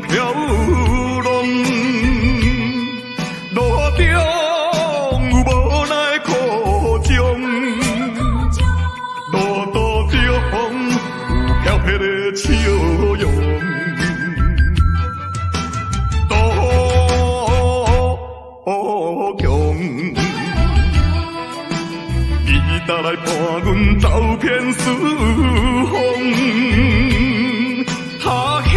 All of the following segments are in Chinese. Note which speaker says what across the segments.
Speaker 1: 阮飘浪，路中有无奈苦衷，路途中有飘撇的笑容。拿来伴阮走遍四方，他乡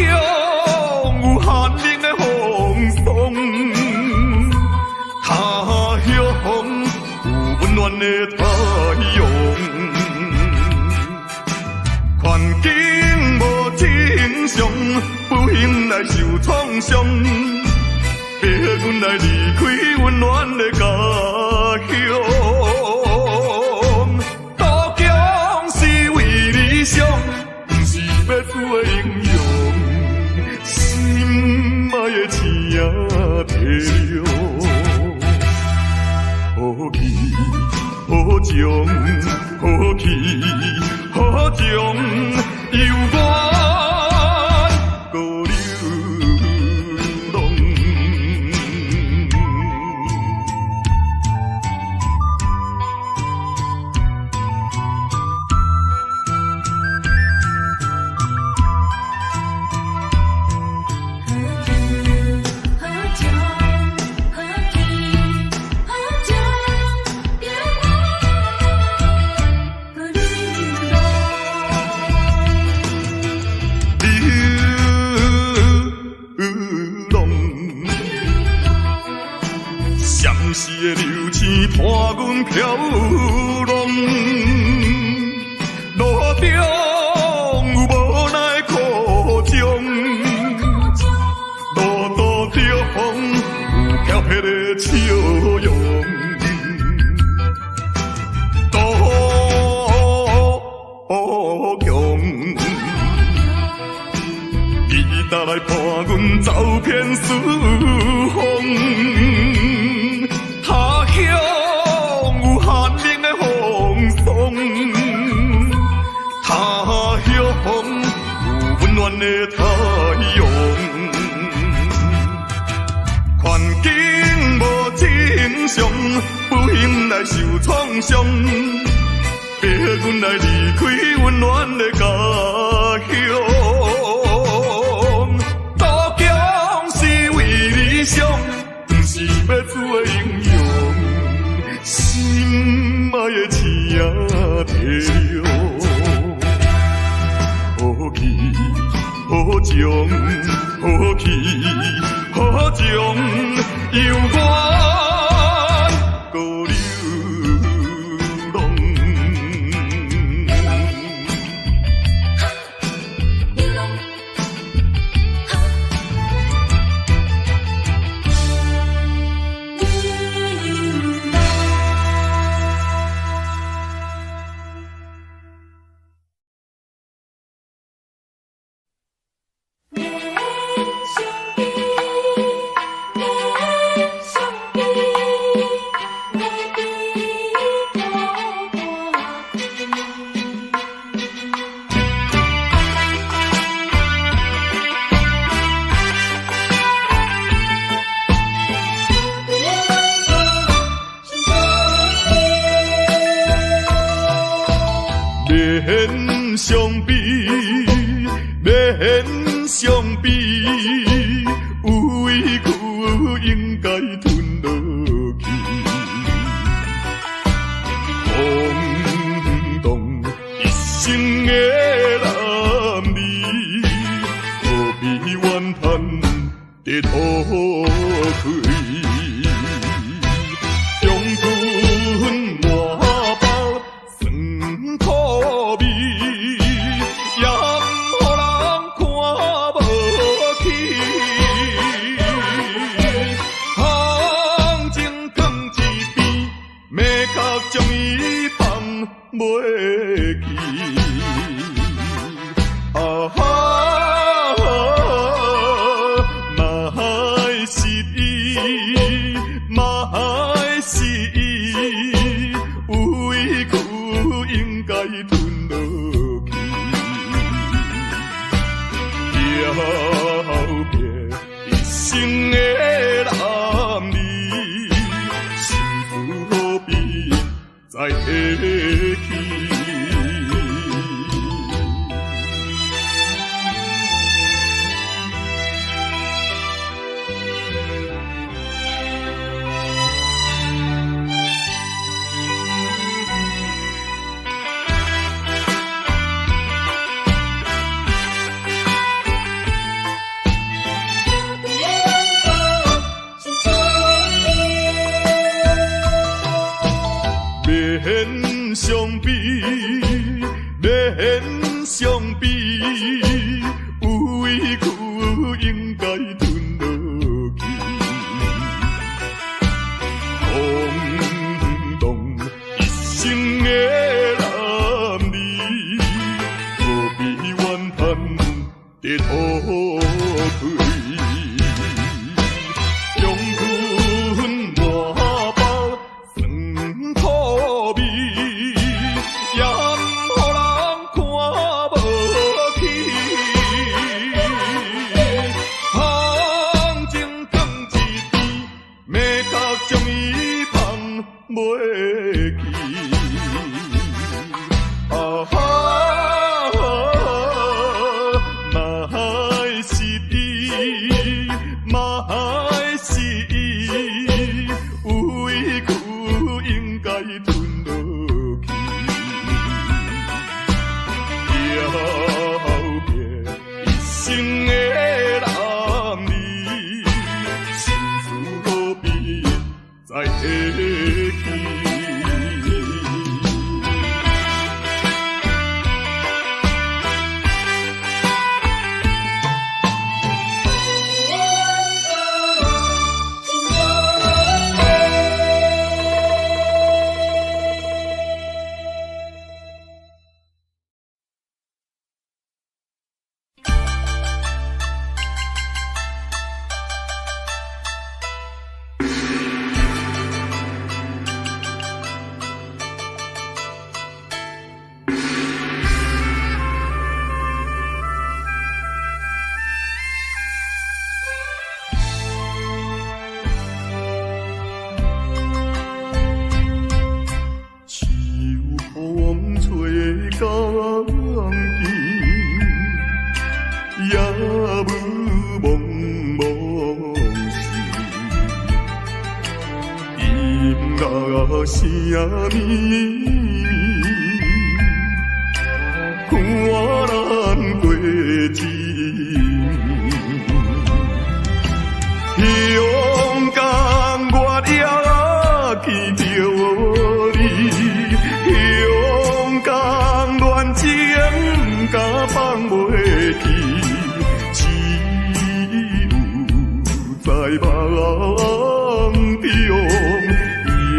Speaker 1: 有寒冷的风霜，他乡有温暖的太阳。环境无正常，不幸来受创伤，逼阮来离开温暖的家乡。要做的英雄，心爱的青提了，好气好情，好气好情，犹原搁流浪。闪逝的流星伴阮飘浪，路中有无奈苦衷，路途中有飘撇的笑容。多强，你拿来伴阮走遍四方。他乡有寒冷的风霜，他乡有温暖的太阳。环境无正常，不幸来受创伤，逼阮来离开温暖的家乡。渡江是为理想，不是要做的英雄。心爱的青提了，好气好情，好气好情，犹原搁流浪。免相比，免相比，有委屈应该吞落去。空洞一生的男儿，何必怨叹在土开？袂记嘛是伊，嘛是伊，有委屈应该吞落去，后壁。在下去。免相比，免相比，有委屈应该吞落去。空洞一生的男儿，何必怨叹在土堆？将军满包酸土味。袂记啊哈，嘛还是伊，嘛还是伊，有委屈应该吞落去。后壁一生的男儿，心事何必在下去？也无茫茫事，音乐声绵绵，看咱过节。勇敢我也记着你，勇敢恋情甲放袂记。在梦中，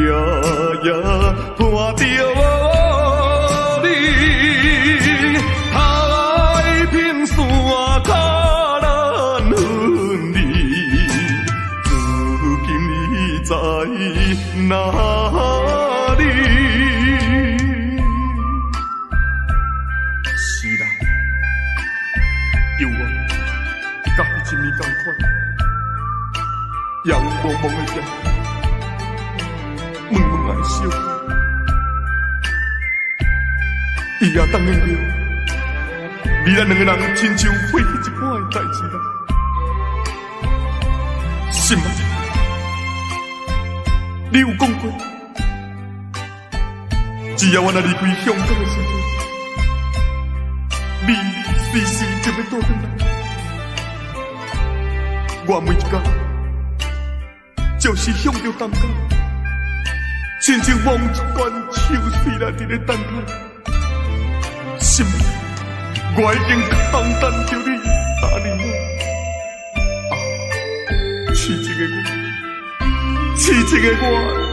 Speaker 1: 夜夜伴着你，太平山脚难分离，如今你在哪里？是啦，有我，甲迄一暝同款。阳蒙蒙的天，蒙蒙暗笑，伊也当应了，你咱两个人亲像过去一般的代志啦，是吗？你有讲过，只要我若离开香港的时阵，你随时就要倒转来，我每一天。就是向着东港，亲像望一罐秋水来伫咧等待。心，我已经空等着你8年了。痴情的我，痴情的我，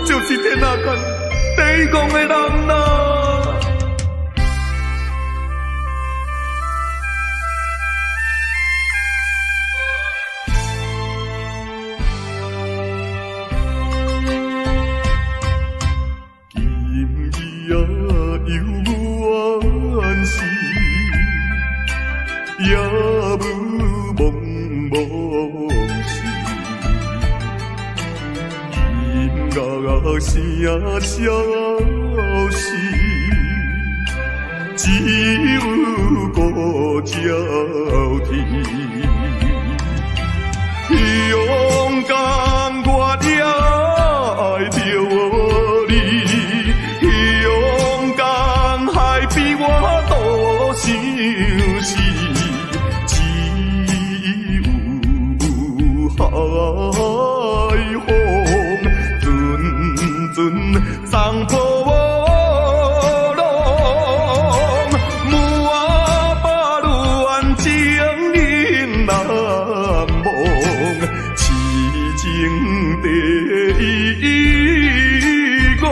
Speaker 1: 就是天下间第一讲的人啦。也无茫茫事，音乐声消交替。勇敢我也爱着你，勇敢还比我多想死，只有海风阵阵送破我浪，无啊把路安情人难忘。情第一个。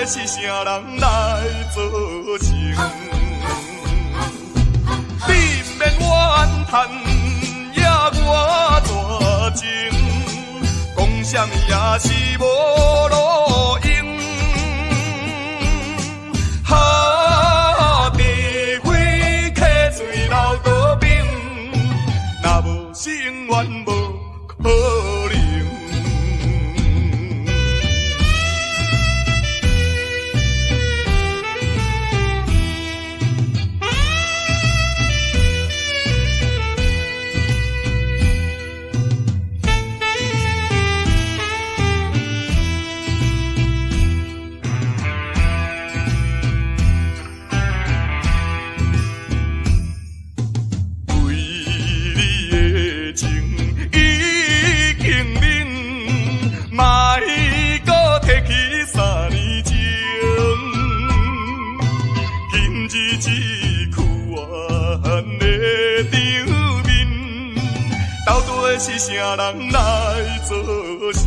Speaker 1: 是啥人来做成？你免怨叹，也我大情，讲啥物也是无路用。哈，地火客水流倒冰，若无心愿无可能。是啥人来做成？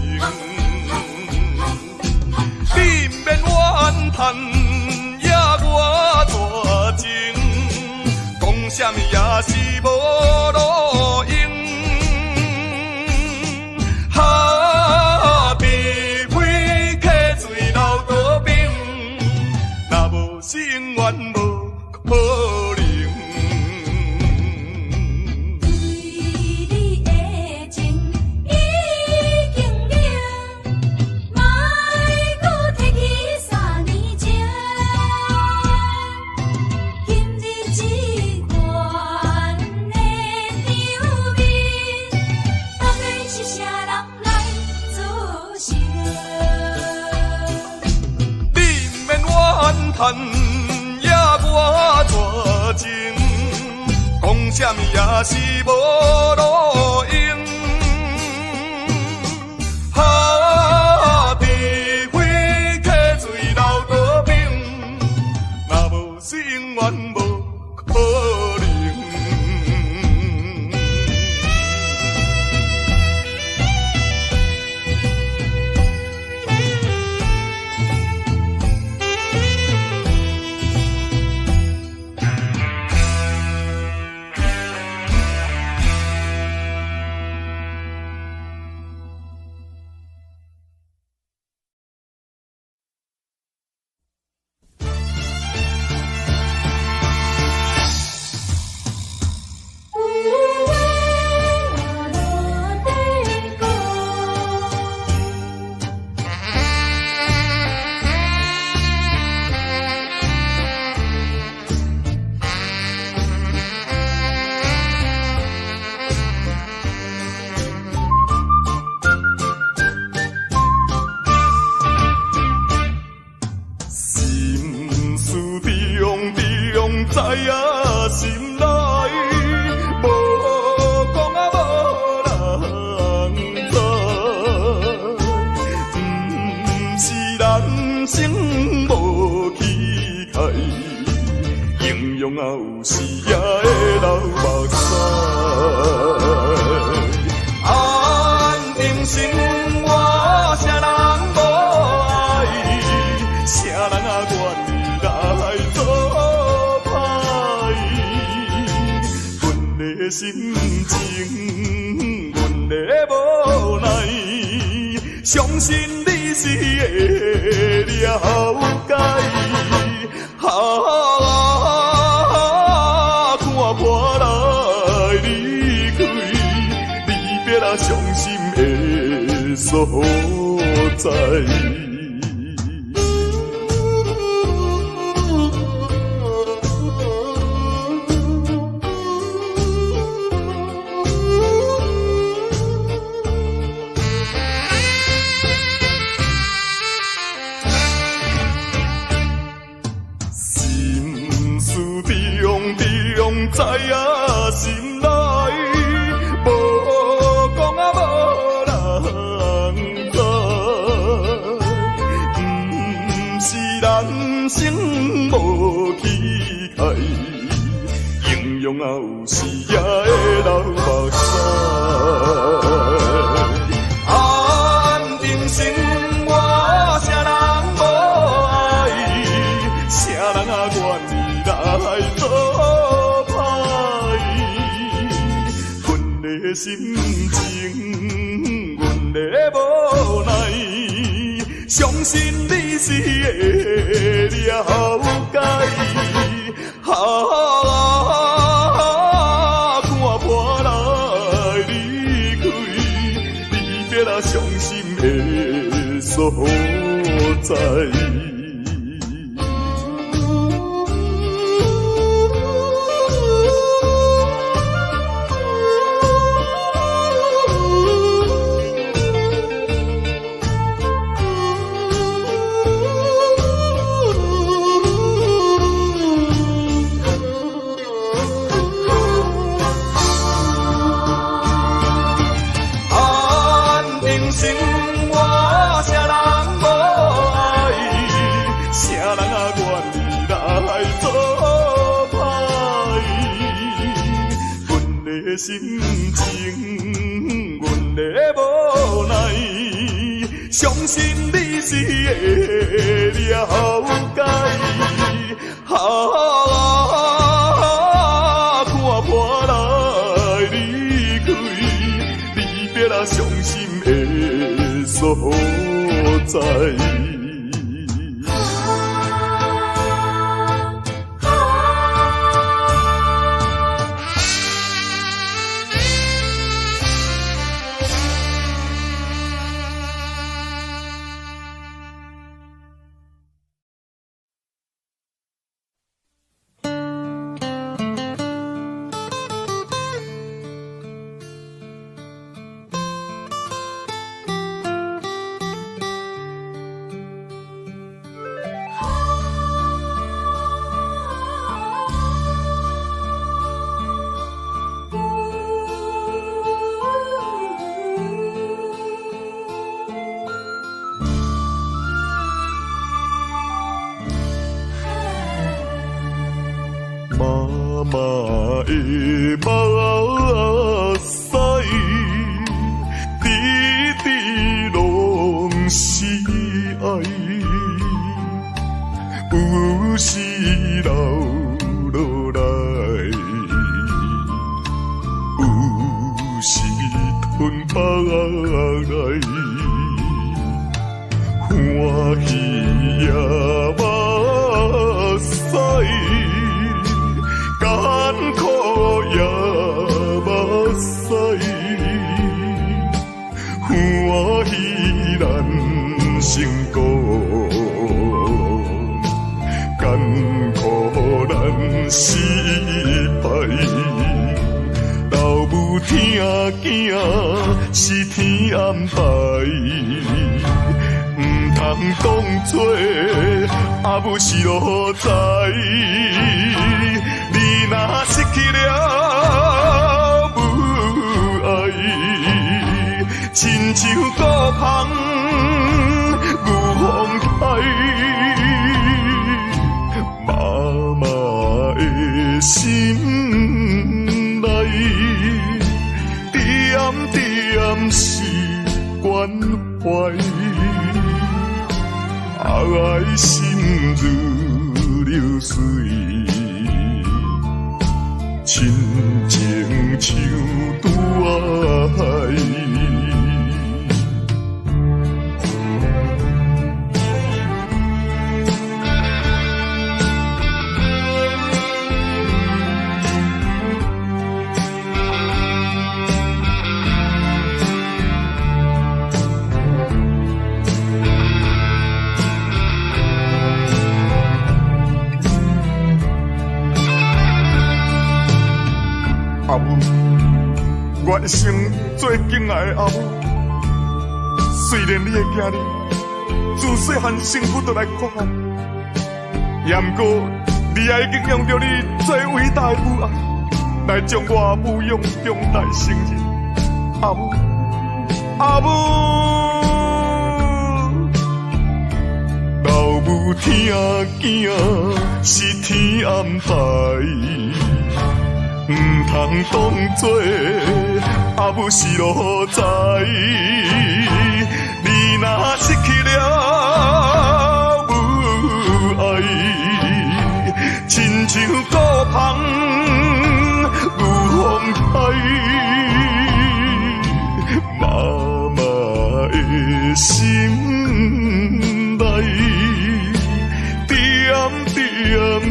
Speaker 1: 你免怨叹，也我大情，讲啥物也是无路用。哈，地火客水流倒冰，若无心愿无可能。叹也我大情，讲啥物也是无路用。哈，地火客水流倒冰，若无心愿无可能。心情，阮的无奈，相信你是会了解。看破来离开，离别啊伤心的所在。在啊心内，无讲啊无人知，不是人生无期待，英勇啊有时也会流目屎。安定生活，啥人无爱，啥人啊愿意来做。心情，阮的无奈，相信你是会了解。看破来离开，离别啊伤心的所在。心情，阮的无奈，相信你是会了解。看破来离开，离别啊伤心的所在。妈的目屎，滴滴拢是爱，有时流落来，有时吞巴来，欢喜也目屎。艰苦也目屎，欢喜人成功，艰苦咱失败。老母疼囝是天安排，唔通讲错，阿母是路在。你若失去了母爱，亲像孤芳无风开。妈妈的心内，点点是关怀，爱心如流水。亲情像拄爱。阿母，我一生最敬爱的阿母。虽然你的囝儿自细汉生父就来看我，也毋过你也已经用着你最伟大的母爱来将我抚养长大成人。阿母，阿母，老母听囝是天安排。唔通当作阿母是路在，你若失去了母爱，亲像孤芳有风台，妈妈的心内点点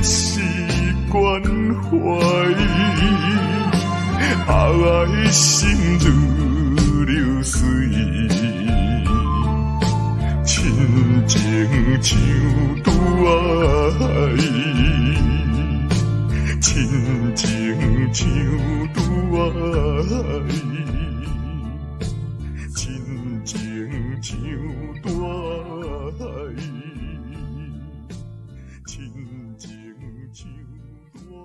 Speaker 1: 是关怀。爱心如流水，亲情像拄爱，亲情像拄爱，亲情像拄爱，亲情像拄爱。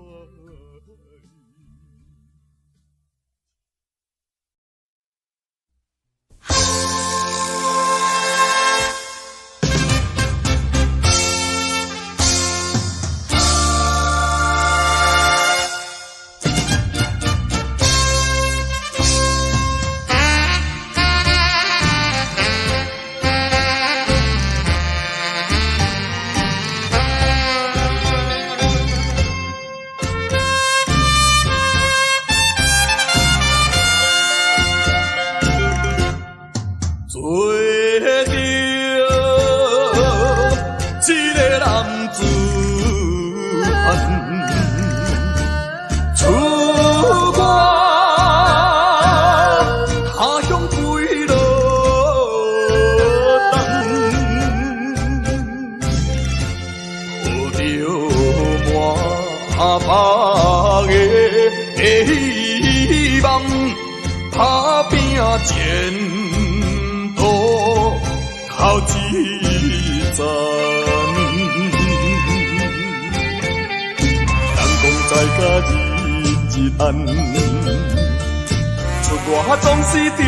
Speaker 1: 出外总是刁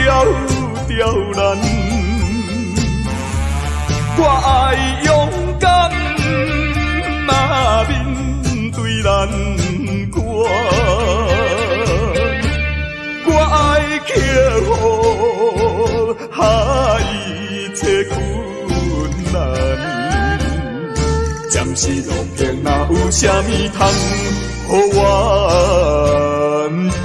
Speaker 1: 难，我爱勇敢，嘛面对难关，我爱克服一切困难，暂时路平哪有啥物通予我叹。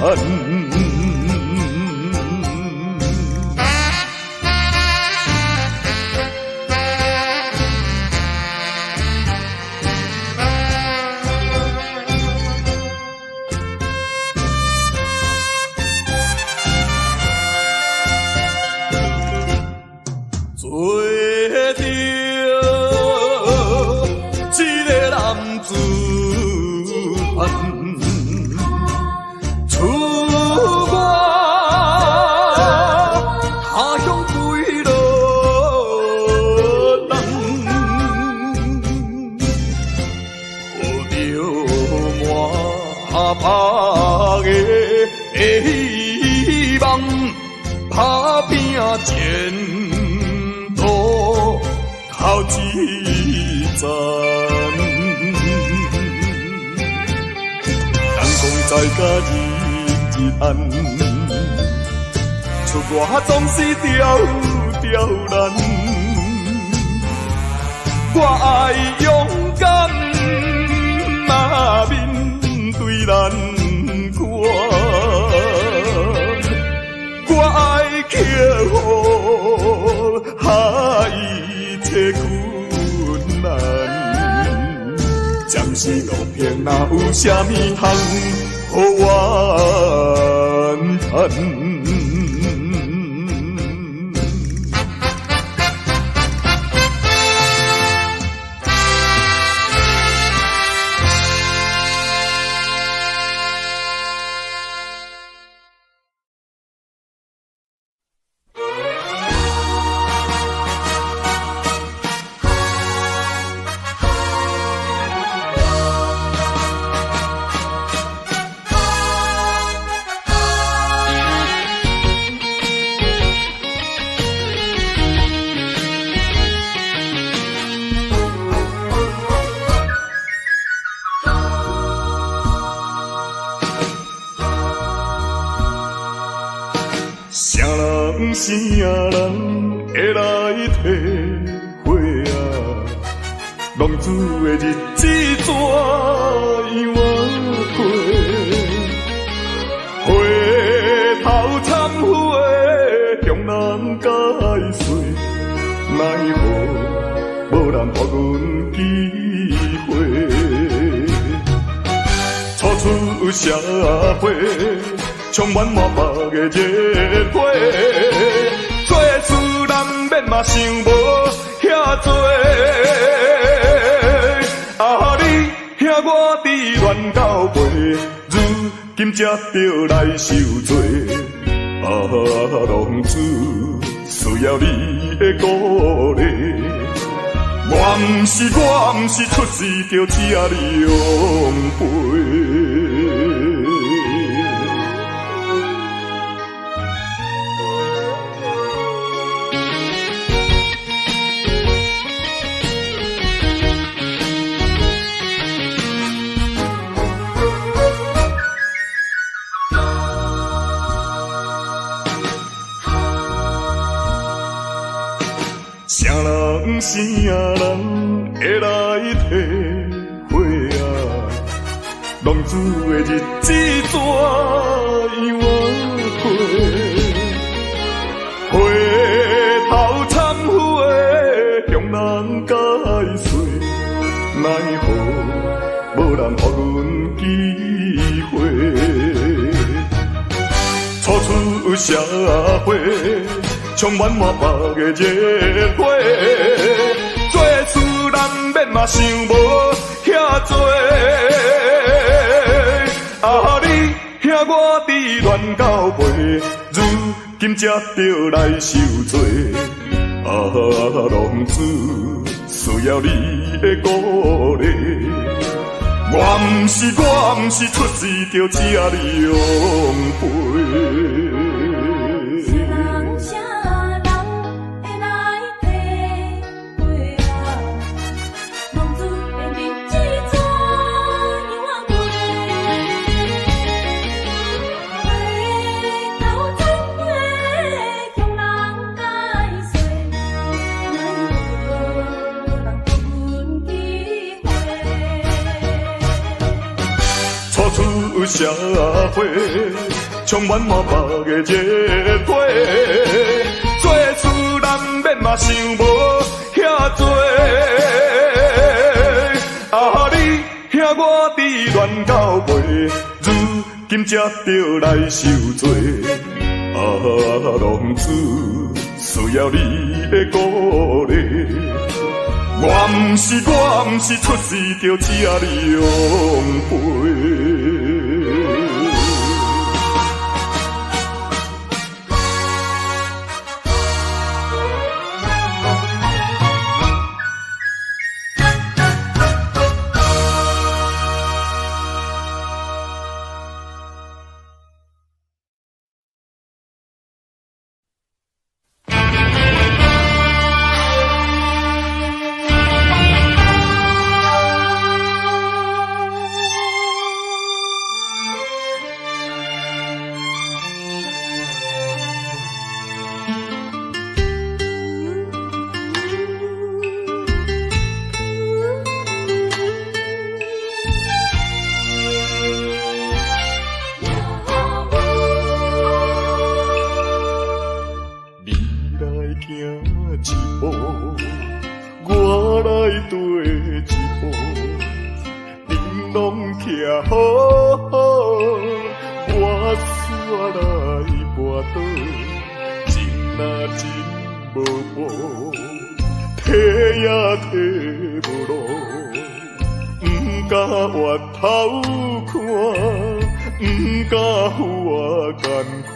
Speaker 1: 前途头一站，人讲在家日暗，出外总是刁难。我爱勇敢，嘛面对难关，我爱去予下一切困难，暂时路平哪有啥物通予怨叹。啥人啥人会来体会啊？浪子的日子怎样过？回头忏悔，向人解释，奈何无人给阮机会？初出社会。充满满目的热火，做事人免嘛想无遐多。啊，你兄我伫乱到背，如今才着来受罪。啊，浪子需要你的鼓励。我毋是出世着请你养陪。啥人啥人会来体会啊？浪子的日子怎样过？回头忏悔，向人解释，奈何无人给阮机会？初出社会。充满满目的热火，做事人免嘛想无遐多。啊，你兄我伫乱到背，如今才着来受罪。啊，浪子需要你的鼓励。我毋是出世着请你养陪。出社会，充满满目的热火，做事人免嘛想无遐多。啊，你兄我伫乱到背，如今才着来受罪。啊，浪子需要你的鼓励。我毋是出世着请你养陪。好，我煞来跋倒，情若真无报，体也体无路，不敢回头看，不敢负我艰苦。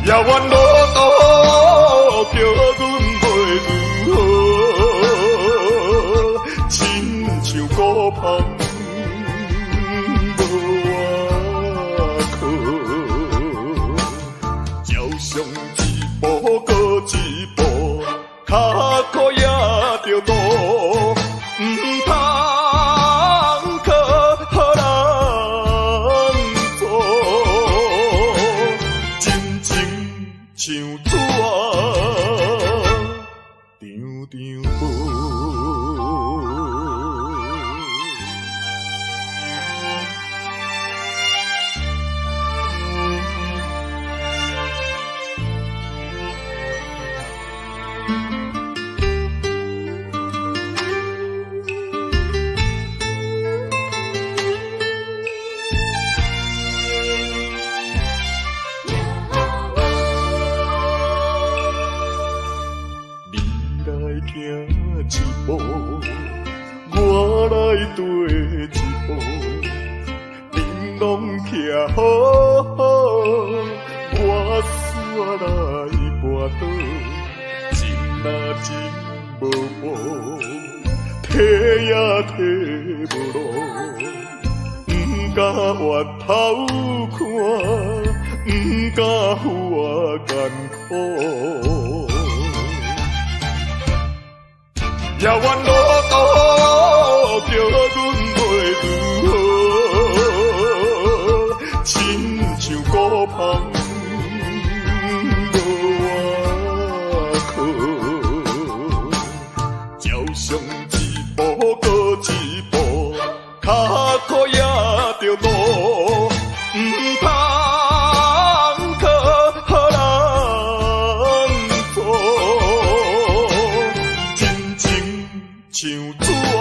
Speaker 1: 遥远路途叫阮袂如何，亲像孤芳无外靠，朝上一步搁一步，脚苦也着渡，唔通靠好人做。像纸啊，张张无。一步，我来跟一步，玲珑徛好，我煞来跋倒，情若真无报，体也体无路，不敢回头看，不敢负我艰苦。遥远路途叫阮袂如何，亲像孤芳无外靠，朝上一步搁一步，脚苦也着渡，唔通靠好人做。像纸啊，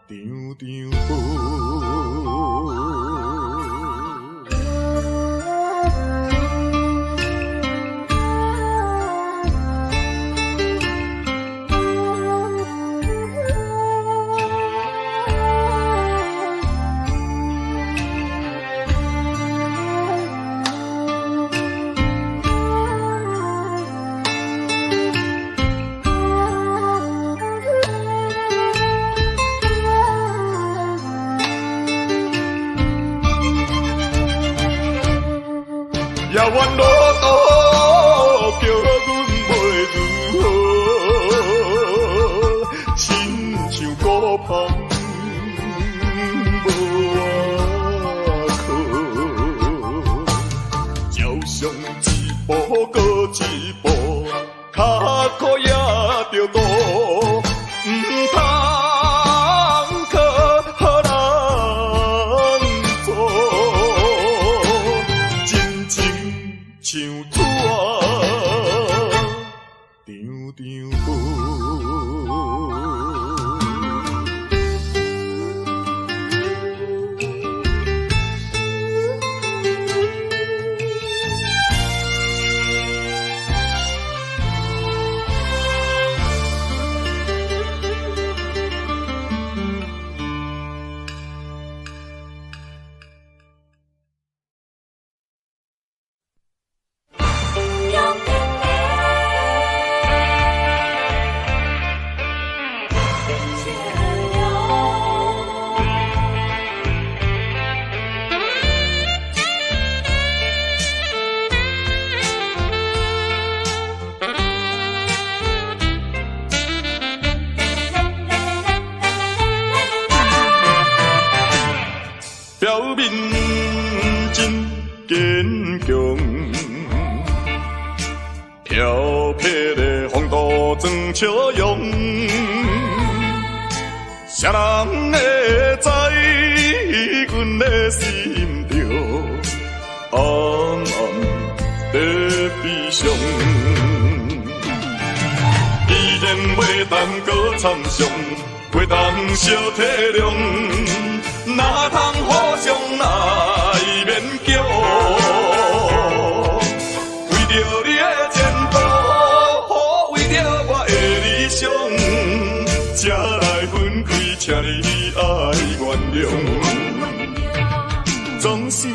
Speaker 1: 张张无。遥远路途叫阮袂如何，亲像孤芳无外靠，朝上一步搁一步，脚苦也着渡，唔通靠好人做。像纸啊，张张无。表面真坚强，漂泊的风度装笑容，谁人会知阮的心着暗暗在悲伤？伊然袂当搁参详，袂当小体谅，哪通互相来勉强？为着你的前途，为着我的理想，才来分开，请你爱原谅，总是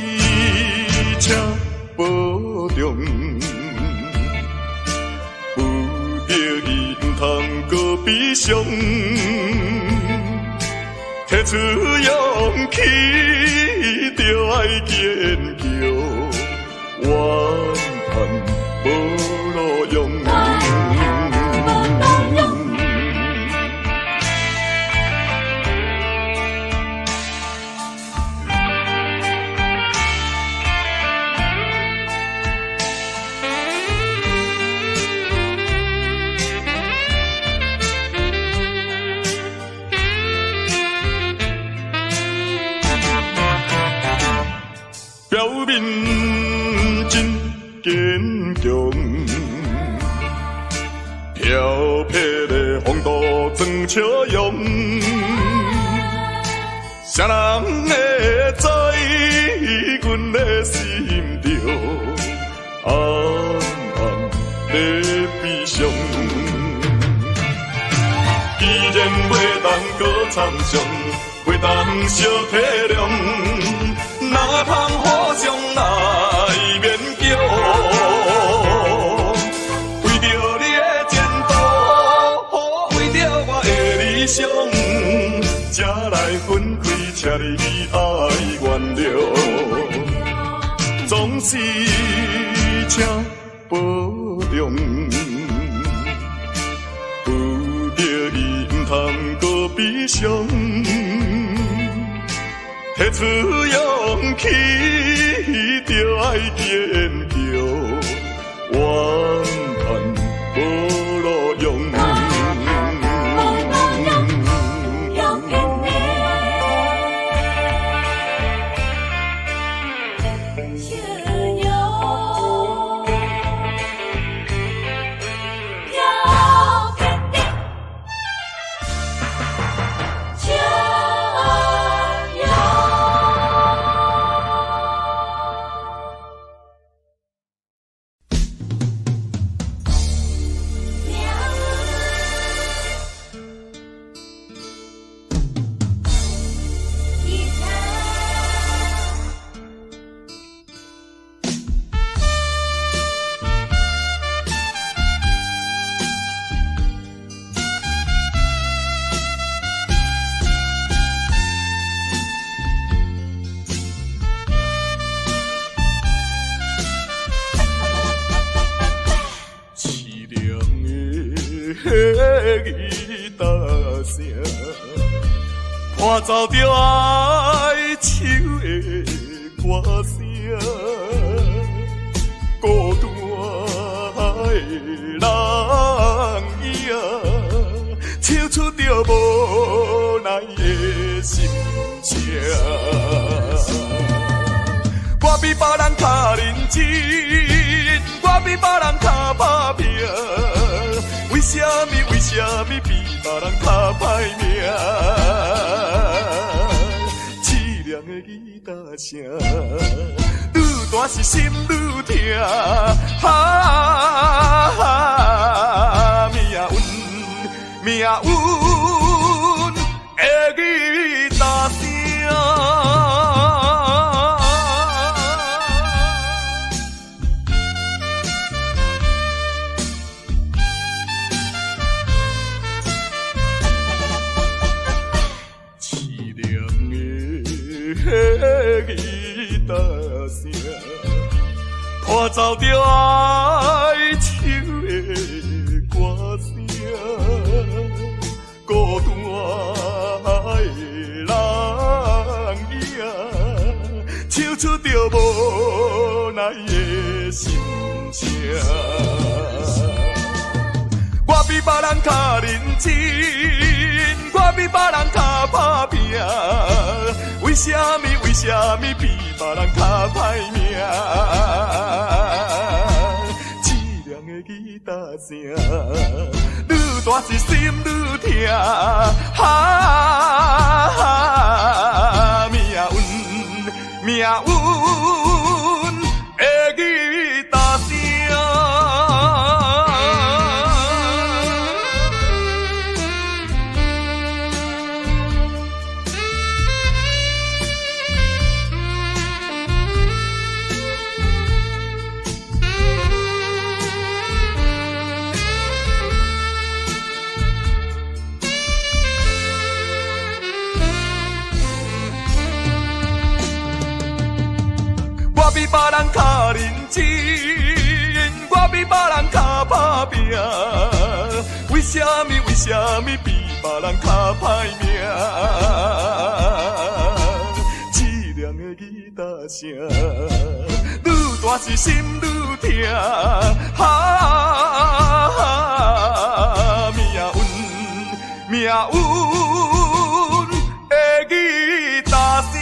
Speaker 1: 请保重。通搁悲伤，提出勇气，就爱坚强，怨叹无路用。表面真坚强，飘撇的风度装笑容，谁人会知阮的心着暗暗在悲伤？既然袂当搁参详，袂当小体谅，哪通互相来勉强？为着你的前途，为着我的理想，才来分开，请你爱原谅，总是请保重。有着你，唔通搁悲伤。提出勇气，就爱坚强，怨叹无路用。吉他声，伴奏着哀愁的歌声，孤单的人影，唱出着无奈的心情。我比别人较认真，我比别人较打拼。为什么比别人较歹命？凄凉的吉他声，愈大是心愈痛。命运的吉他声。吉他声，伴奏着哀愁的歌声，孤单的人影，唱出着无奈的心情。我比别人较认真，我比别人较打拼。为什么比别人较歹命？凄凉的吉他声，愈大是心愈痛，命运的吉他声。我比别人较认真，我比别人较打拼，为什么比别人较歹命？凄凉的吉他声，愈大是心愈痛，命运的吉他声。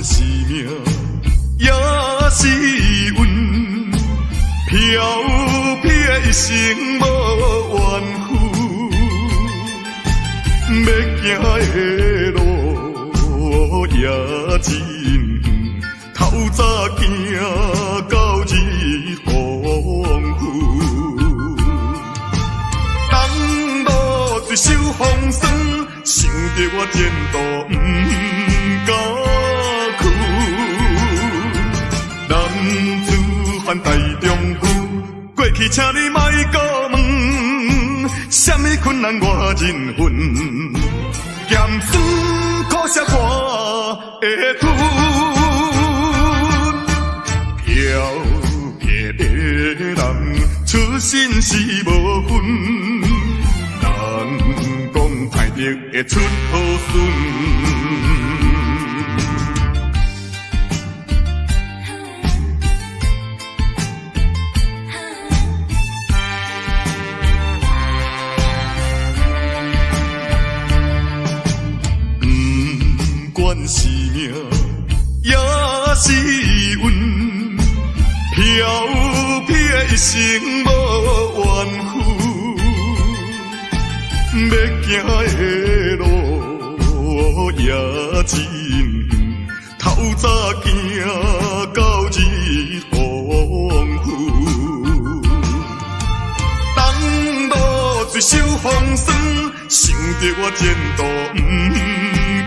Speaker 1: 是命，也是运，飘撇一生无怨妇。要行的路也真远，透早行到日黄昏。当路一手风霜，想着我前途不敢。男子汉大丈夫，过去请你莫搁问，什么困难我忍恨，咸酸苦涩我会吞，飘撇的人出身是无分，人讲歹得会出好孙。是命，也是运，飘撇一生无怨妇。要行的路也真远，透早行到日黄昏。当路一手风霜，想着我前途不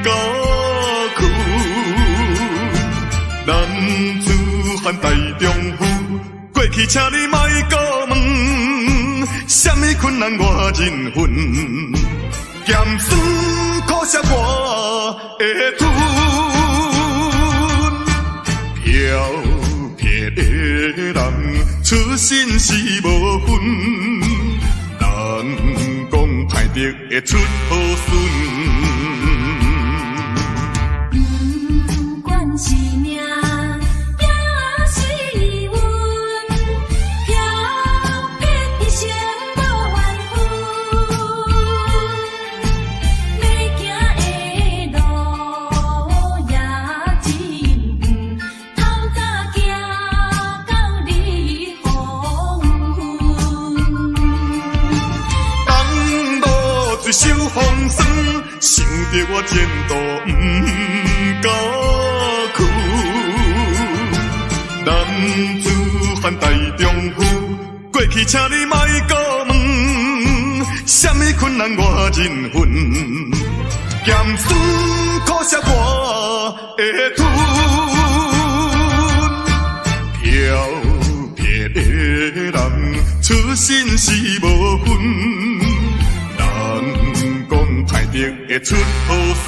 Speaker 1: 敢。男子汉大丈夫，过去请你莫搁问，什么困难我忍恨，咸酸苦涩我会吞，飘撇的人出身是无分，人讲歹得会出好孙。
Speaker 2: 是命，也是运，飘撇一生无怨妇。要行的路也真远，透早行到日黄昏。
Speaker 1: 当路一手风霜，想着我前途不敢。男子汉大丈夫，过去请你莫搁问，什么困难我忍恨，咸酸苦涩我会吞，飘撇的人出身是无分，人会出好顺。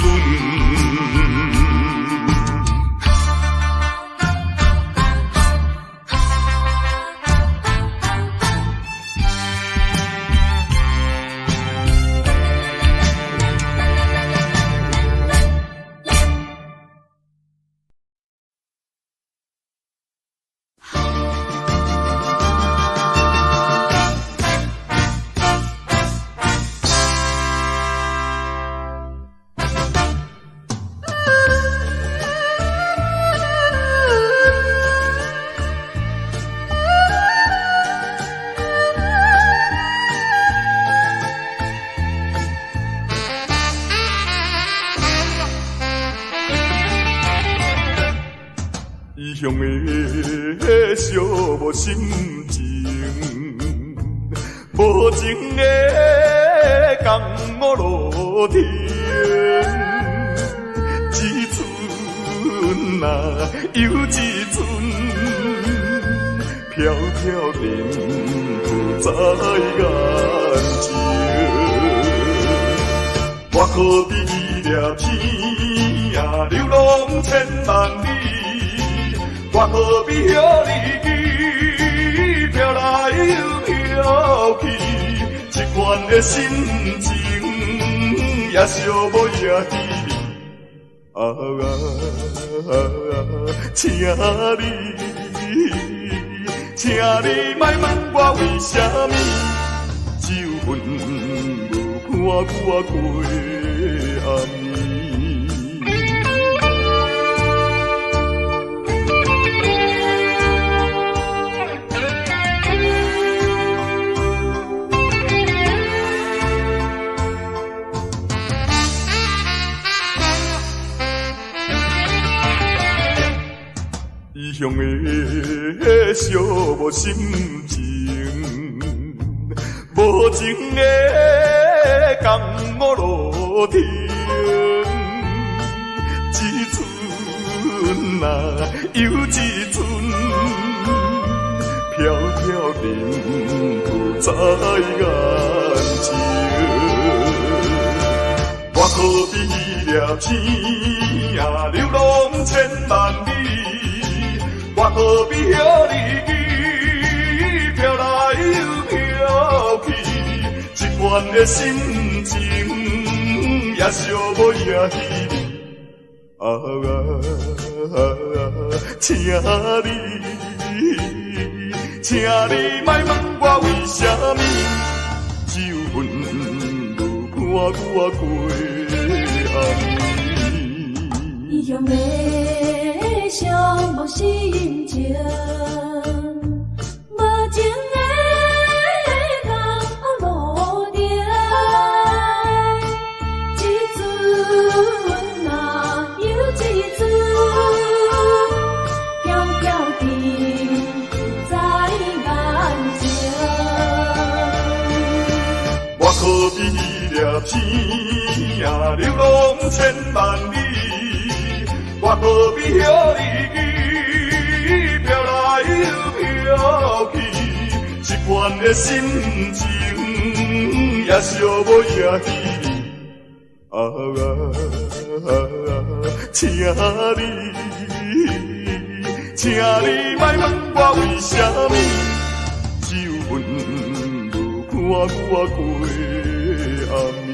Speaker 1: 异乡的寂寞心情，无情的江雨露天，一寸啊又一寸，飘飘然浮在眼前。我可比伊掠天啊，流浪千万里。我何必向你去，飘来又飘去，这款的心情也寂寞也稀微。请你莫问我为什么，只有阮无看我过暗暝。异乡的寂寞心情，无情的江雨露天，一寸啊又一寸，飘飘然浮在眼前。我可比掠天啊，流浪千万里。我何必向你去，飘来又飘去，这款的心情也寂寞也稀微。请你莫问我为什么，只有阮无看我过暗暝。
Speaker 2: 异乡的寂寞心情，无情的江雨露天，一寸啊又一寸，飘飘然在眼前。
Speaker 1: 我可比掠天啊，流浪千万里。我何必向你去，飘来又飘去，这款的心情也寂寞也稀微。请你莫问我为什么，只有阮无看我过暗暝。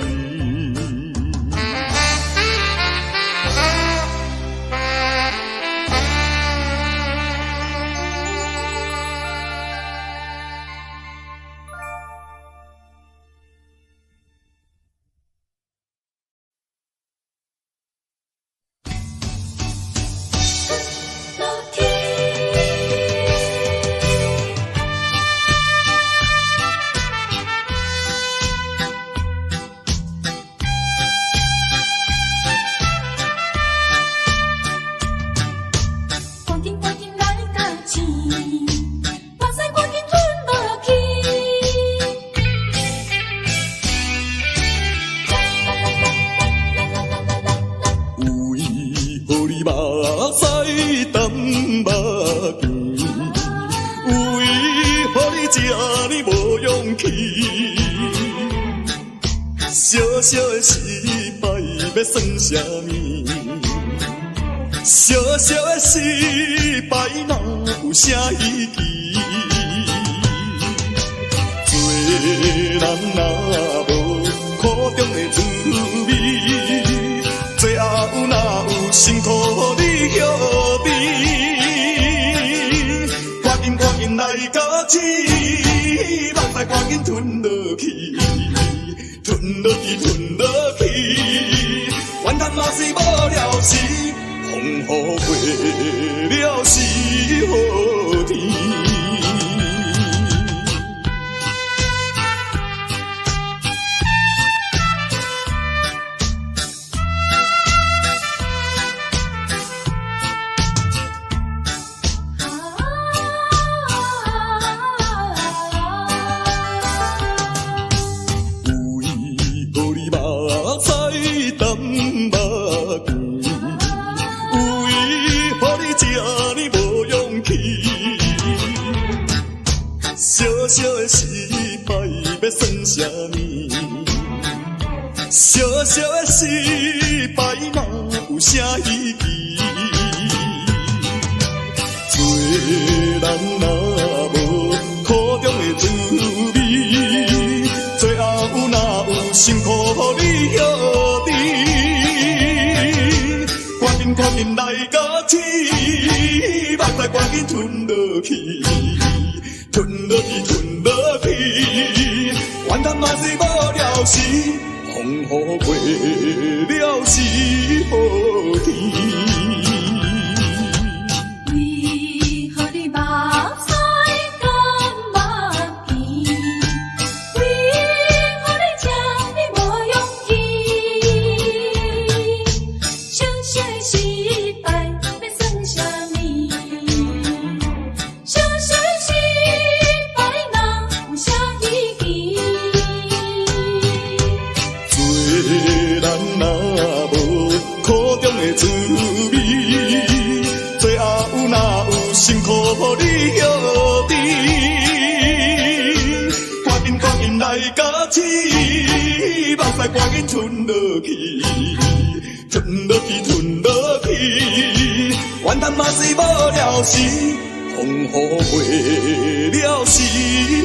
Speaker 1: 小小的翅要算啥物？小小的失败哪有啥意义？做人若无苦中的滋味，最后哪有辛苦你晓得？赶紧来到此，目屎赶紧吞落去，吞落去，吞落去，怨叹嘛是无了时，风雨过了是好天。小的失败要算啥物？小小的失败哪有啥意义？做人若无苦中的滋味，最后哪有辛苦你晓得？赶紧来到此，目屎赶紧吞落去。吞落去，吞落去，怨叹嘛是无了时，风雨过了是好天。
Speaker 2: 为何你目屎甘目甜？为何你这呢无勇气？小小的失败要算啥物？小小的失
Speaker 1: 滋味，最后哪有辛苦你晓得？赶紧来到此，目屎赶紧吞落去，吞落去，吞落去，怨叹嘛是无了时，风雨过了是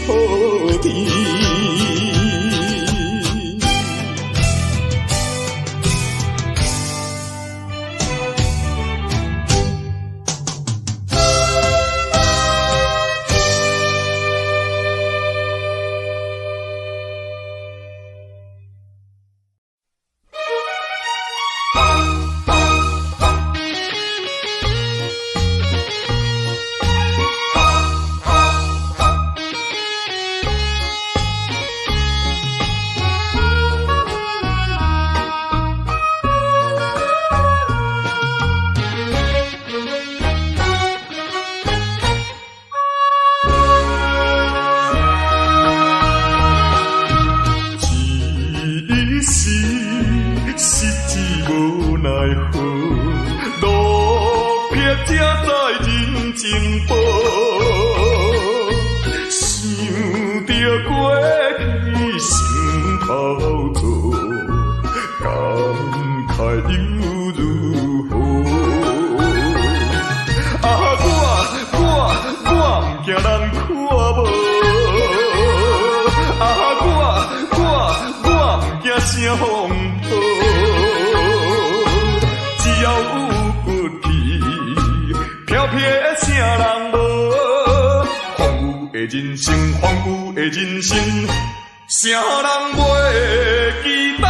Speaker 1: 好天。人生荒芜的人生，啥人袂记得？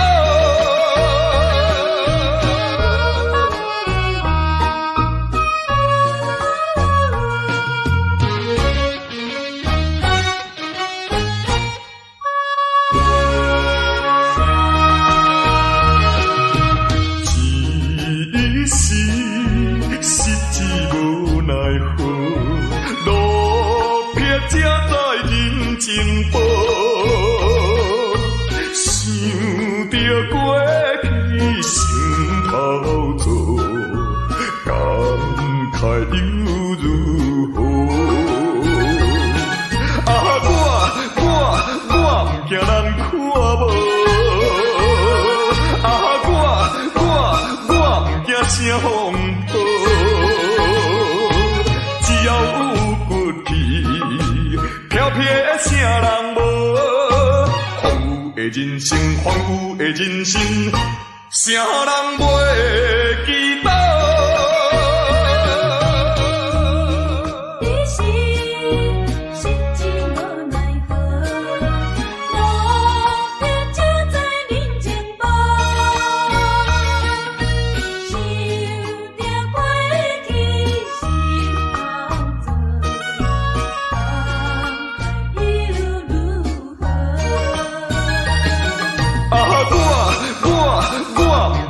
Speaker 1: 一时失志无奈何，路撇才知人情薄。想着过去心头做，感慨又如何？啊，我不惊人看无。啊，人生，荒芜的人生，啥人袂记得？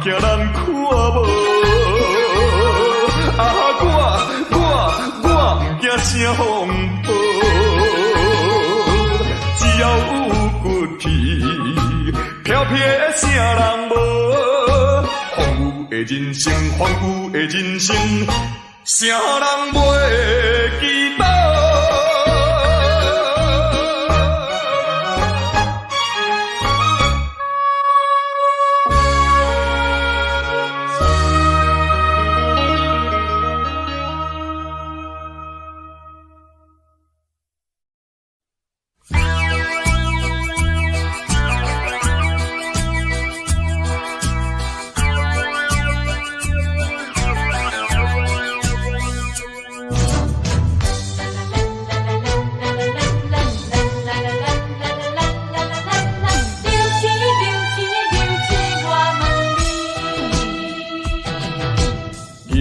Speaker 1: 惊人看无，我不惊啥风暴，只要有骨气，飘飘的啥人无？荒芜的人生，荒芜的人生，啥人袂记得？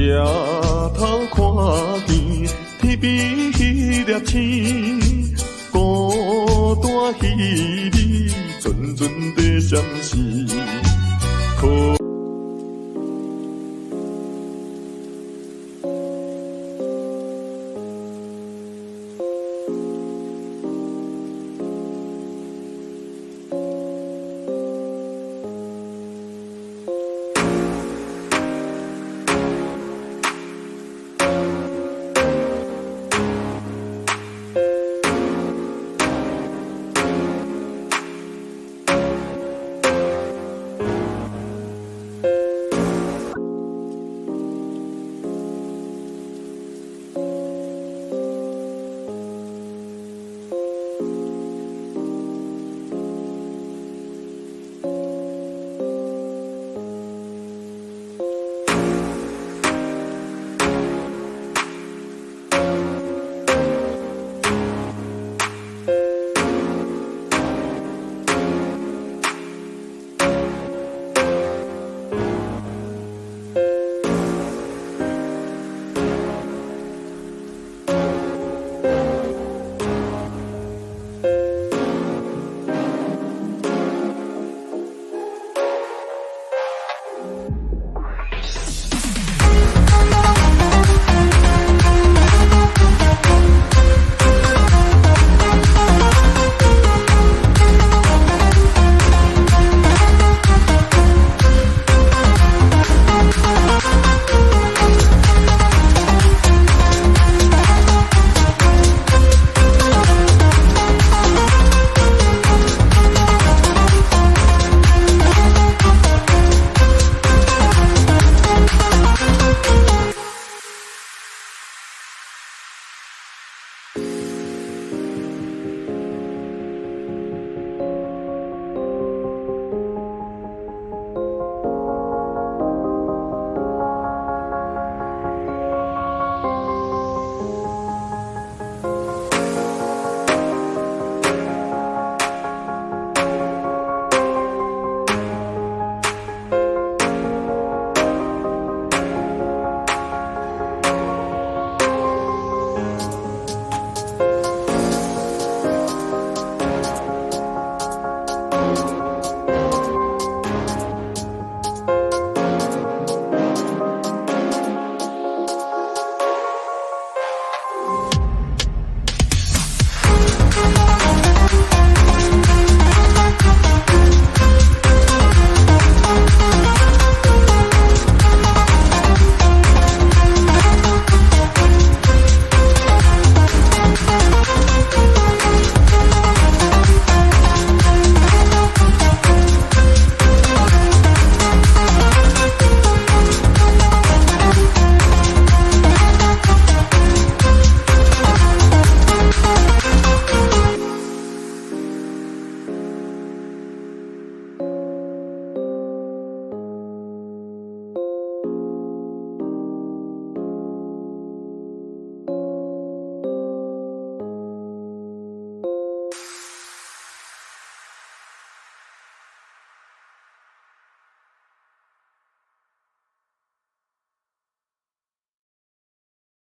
Speaker 1: 抬头看见天边迄粒星，孤单稀微，阵阵地闪烁。